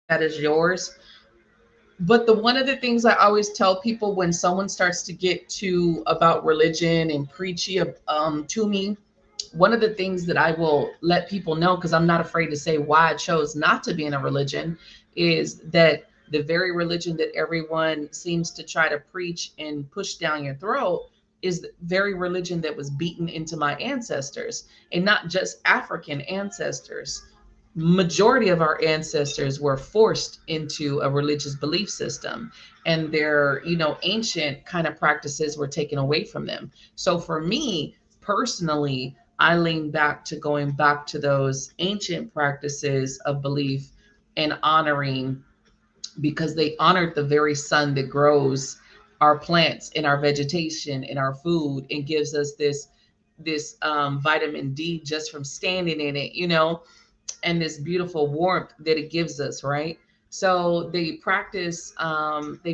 that is yours. But the one of the things I always tell people when someone starts to get to about religion and preachy to me, one of the things that I will let people know, because I'm not afraid to say why I chose not to be in a religion, is that the very religion that everyone seems to try to preach and push down your throat is the very religion that was beaten into my ancestors, and not just African ancestors. Majority of our ancestors were forced into a religious belief system, and their ancient kind of practices were taken away from them. So for me personally, I lean back to going back to those ancient practices of belief and honoring, because they honored the very sun that grows our plants and our vegetation and our food and gives us this vitamin D just from standing in it, and this beautiful warmth that it gives us, right? So they practice honoring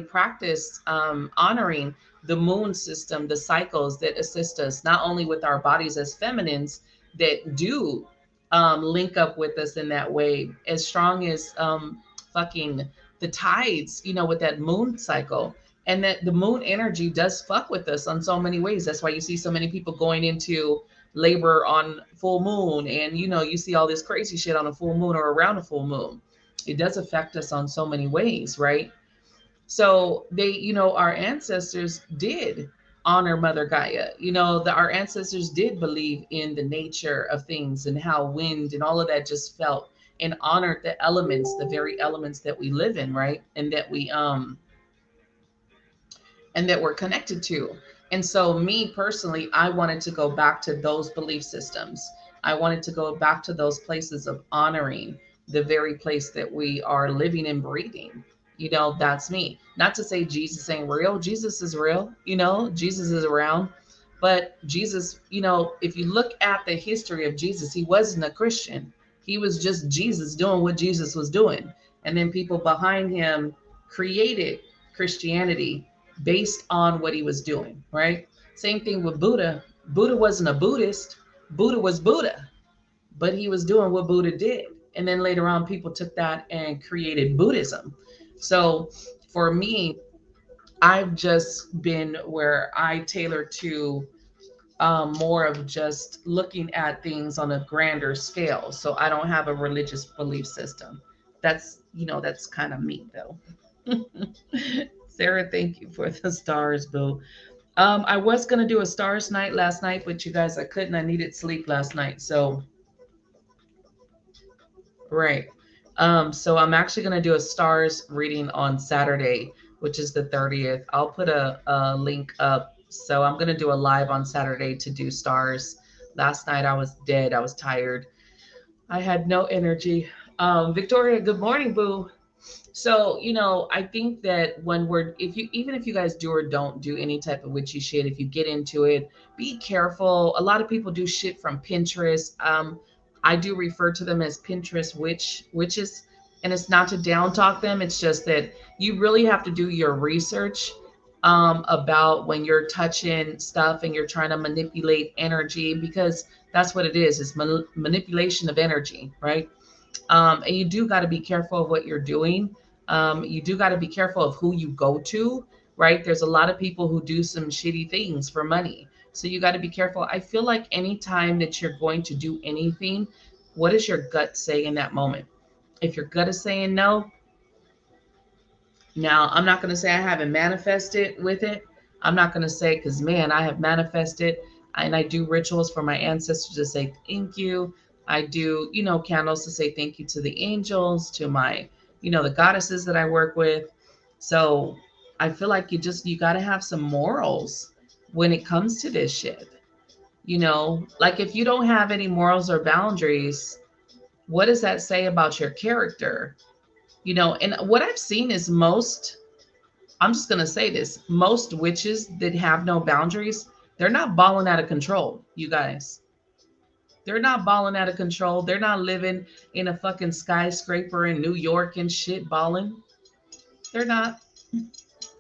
the moon system, the cycles that assist us not only with our bodies as feminines that do link up with us in that way, as strong as fucking the tides, with that moon cycle. And that the moon energy does fuck with us on so many ways. That's why you see so many people going into labor on full moon, and you see all this crazy shit on a full moon or around a full moon. It does affect us on so many ways, right? So our ancestors did honor Mother Gaia. Our ancestors did believe in the nature of things and how wind and all of that just felt, and honored the elements, the very elements that we live in, right? And that we're connected to. And so, me personally, I wanted to go back to those belief systems. I wanted to go back to those places of honoring the very place that we are living and breathing. That's me. Not to say Jesus ain't real. Jesus is real. Jesus is around. But Jesus, if you look at the history of Jesus, he wasn't a Christian. He was just Jesus doing what Jesus was doing. And then people behind him created Christianity based on what he was doing, right? Same thing with Buddha. Buddha wasn't a Buddhist. Buddha was Buddha, but he was doing what Buddha did. And then later on, people took that and created Buddhism. So for me, I've just been where I tailor to more of just looking at things on a grander scale. So I don't have a religious belief system. That's kind of me though. Sarah, thank you for the stars, boo. I was gonna do a stars night last night, but you guys, I couldn't. I needed sleep last night, so right. So I'm actually gonna do a stars reading on Saturday, which is the 30th. I'll put a link up. So I'm gonna do a live on Saturday to do stars. Last night I was dead. I was tired. I had no energy. Victoria, good morning, boo. So, I think that when even if you guys do or don't do any type of witchy shit, if you get into it, be careful. A lot of people do shit from Pinterest. I do refer to them as Pinterest witches, and it's not to down talk them. It's just that you really have to do your research about when you're touching stuff and you're trying to manipulate energy, because that's what it is. It's manipulation of energy, right? And you do got to be careful of what you're doing. You do got to be careful of who you go to, right? There's a lot of people who do some shitty things for money. So you got to be careful. I feel like anytime that you're going to do anything, what does your gut say in that moment? If your gut is saying no, now I'm not going to say I haven't manifested with it. I'm not going to say, because man, I have manifested, and I do rituals for my ancestors to say thank you. I do, candles to say thank you to the angels, to my, the goddesses that I work with. So I feel like you got to have some morals when it comes to this shit. Like if you don't have any morals or boundaries, what does that say about your character? And what I've seen is I'm just going to say this, most witches that have no boundaries, they're not balling out of control, you guys. They're not balling out of control. They're not living in a fucking skyscraper in New York and shit balling. They're not.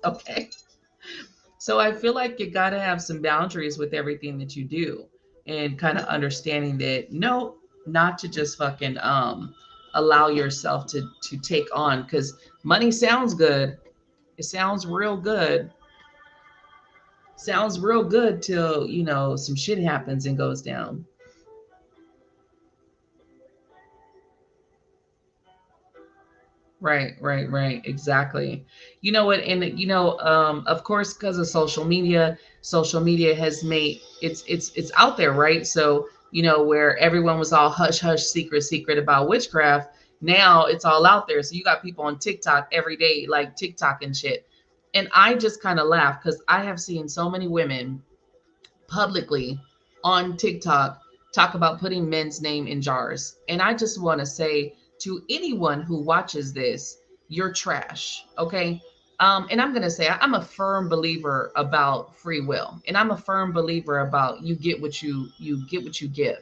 Okay. So I feel like you got to have some boundaries with everything that you do, and kind of understanding that no, not to just fucking allow yourself to take on, because money sounds good. It sounds real good till some shit happens and goes down. Right, exactly. You know what? And of course, because of social media has made it's out there, right? So where everyone was all hush hush, secret about witchcraft. Now it's all out there. So you got people on TikTok every day, like TikTok and shit. And I just kind of laugh because I have seen so many women publicly on TikTok talk about putting men's name in jars. And I just want to say to anyone who watches this, you're trash. Okay. And I'm gonna say I'm a firm believer about free will, and I'm a firm believer about you get what you give.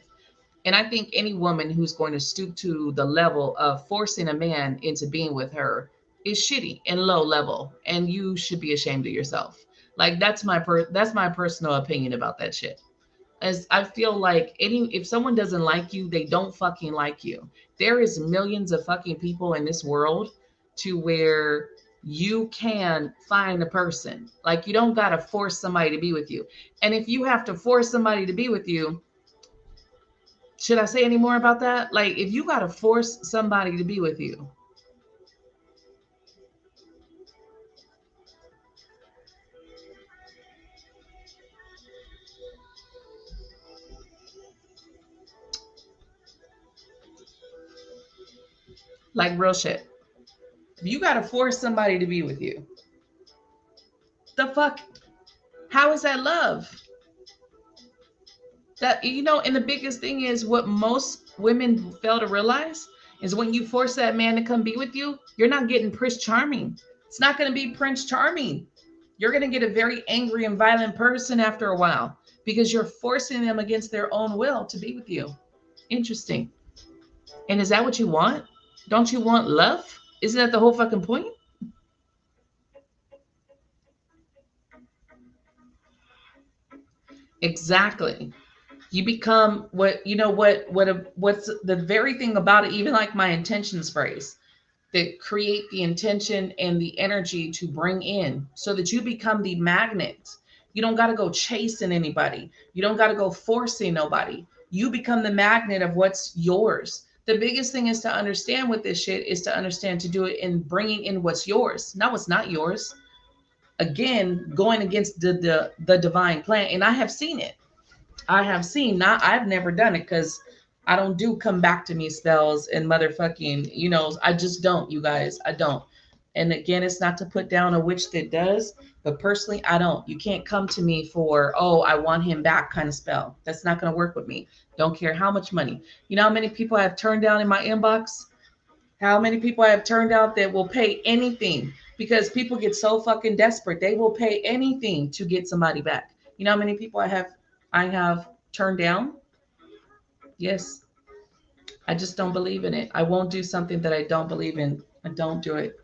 And I think any woman who's going to stoop to the level of forcing a man into being with her is shitty and low level, and you should be ashamed of yourself. Like that's my personal opinion about that shit. As I feel like any if someone doesn't like you, they don't fucking like you. There is millions of fucking people in this world to where you can find a person. Like you don't gotta force somebody to be with you. And if you have to force somebody to be with you, should I say any more about that? Like if you gotta force somebody to be with you, like real shit. If you gotta force somebody to be with you, the fuck? How is that love? That and the biggest thing is what most women fail to realize is when you force that man to come be with you, you're not getting Prince Charming. It's not going to be Prince Charming. You're going to get a very angry and violent person after a while because you're forcing them against their own will to be with you. Interesting. And is that what you want? Don't you want love? Isn't that the whole fucking point? Exactly. You become what's the very thing about it, even like my intentions phrase, that create the intention and the energy to bring in so that you become the magnet. You don't got to go chasing anybody. You don't got to go forcing nobody. You become the magnet of what's yours. The biggest thing is to understand with this shit is to understand to do it in bringing in what's yours, not what's not yours. Again, going against the divine plan. And I have seen it. I have seen, not I've never done it because I don't do come back to me spells and motherfucking, I just don't, you guys. I don't. And again, it's not to put down a witch that does, but personally, I don't. You can't come to me for, oh, I want him back kind of spell. That's not going to work with me. Don't care how much money. You know how many people I have turned down in my inbox? How many people I have turned out that will pay anything because people get so fucking desperate. They will pay anything to get somebody back. You know how many people I have turned down? Yes. I just don't believe in it. I won't do something that I don't believe in. I don't do it.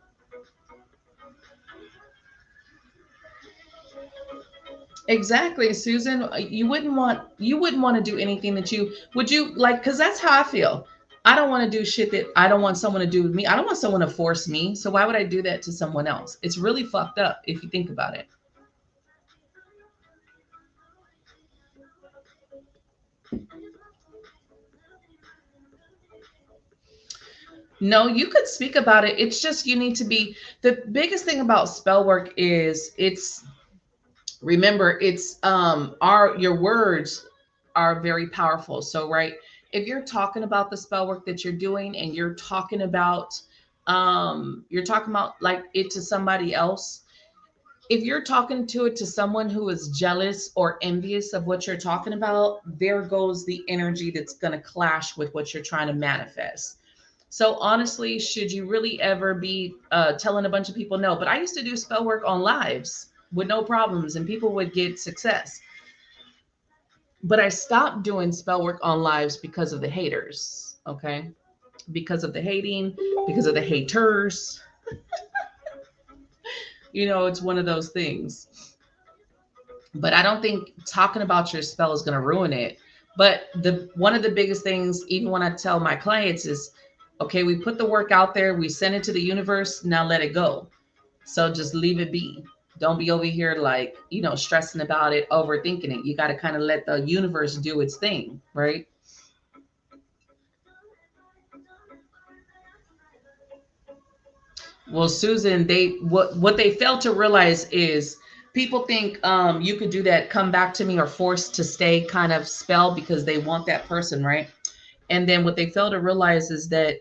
Exactly, Susan. You wouldn't want to do anything that you would you like because that's how I feel. I don't want to do shit that I don't want someone to do with me. I don't want someone to force me. So why would I do that to someone else? It's really fucked up if you think about it. No, you could speak about it. It's just you need to be the biggest thing about spell work is remember it's our your words are very powerful. So right, if you're talking about the spell work that you're doing and you're talking about like it to somebody else, if you're talking to it to someone who is jealous or envious of what you're talking about, there goes the energy that's going to clash with what you're trying to manifest. So honestly, should you really ever be telling a bunch of people no? But I used to do spell work on lives with no problems, and people would get success. But I stopped doing spell work on lives because of the haters. Okay, because of the hating, because of the haters. It's one of those things. But I don't think talking about your spell is going to ruin it. But the one of the biggest things, even when I tell my clients, is Okay, we put the work out there, we send it to the universe, now let it go. So just leave it be. Don't be over here like, stressing about it, overthinking it. You got to kind of let the universe do its thing, right? Well, Susan, they what they fail to realize is people think you could do that come back to me or forced to stay kind of spell because they want that person, right? And then what they fail to realize is that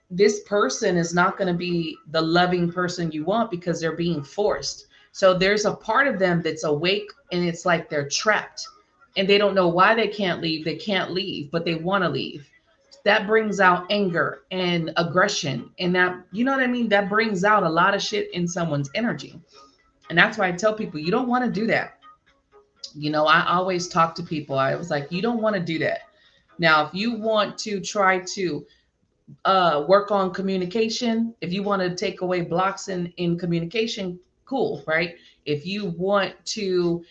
this person is not going to be the loving person you want because they're being forced. So there's a part of them that's awake and it's like they're trapped and they don't know why they can't leave. They can't leave, but they want to leave. That brings out anger and aggression. And that, you know what I mean? That brings out a lot of shit in someone's energy. And that's why I tell people, you don't want to do that. I always talk to people. I was like, you don't want to do that. Now, if you want to try to work on communication, if you want to take away blocks in communication, cool, right? If you want to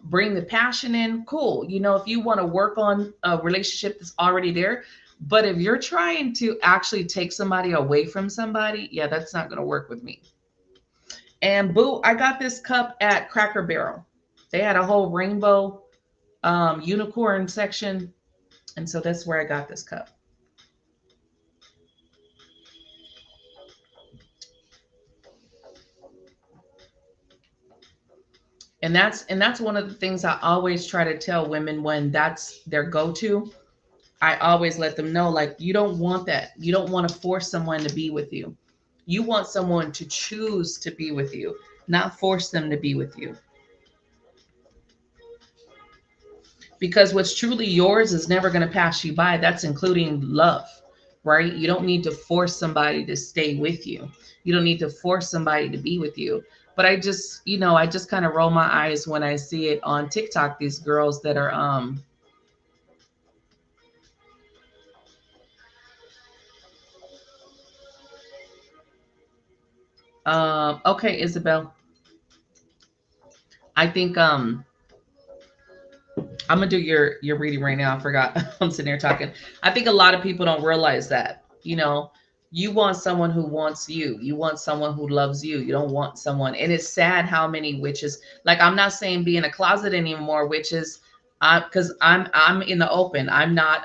bring the passion in, cool. If you want to work on a relationship that's already there, but if you're trying to actually take somebody away from somebody, yeah, that's not going to work with me. And boo, I got this cup at Cracker Barrel. They had a whole rainbow unicorn section, and so that's where I got this cup. And that's one of the things I always try to tell women when that's their go-to. I always let them know, like, you don't want that. You don't want to force someone to be with you. You want someone to choose to be with you, not force them to be with you. Because what's truly yours is never going to pass you by. That's including love, right? You don't need to force somebody to stay with you. You don't need to force somebody to be with you. But I just kind of roll my eyes when I see it on TikTok, these girls that are okay, Isabel. I think I'm gonna do your reading right now. I forgot. I'm sitting here talking. I think a lot of people don't realize that. You want someone who wants you. You want someone who loves you. You don't want someone. And it's sad how many witches. Like, I'm not saying be in a closet anymore, witches. Because I'm in the open. I'm not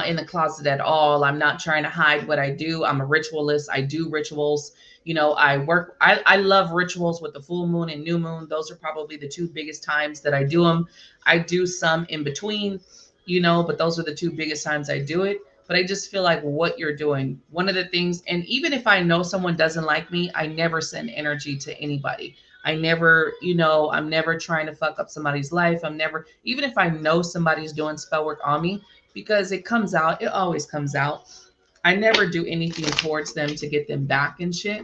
in the closet at all. I'm not trying to hide what I do. I'm a ritualist. I do rituals. I love rituals with the full moon and new moon. Those are probably the two biggest times that I do them. I do some in between, but those are the two biggest times I do it. But I just feel like what you're doing, one of the things, and even if I know someone doesn't like me, I never send energy to anybody. I never, I'm never trying to fuck up somebody's life. I'm never, even if I know somebody's doing spell work on me, because it comes out, it always comes out. I never do anything towards them to get them back and shit.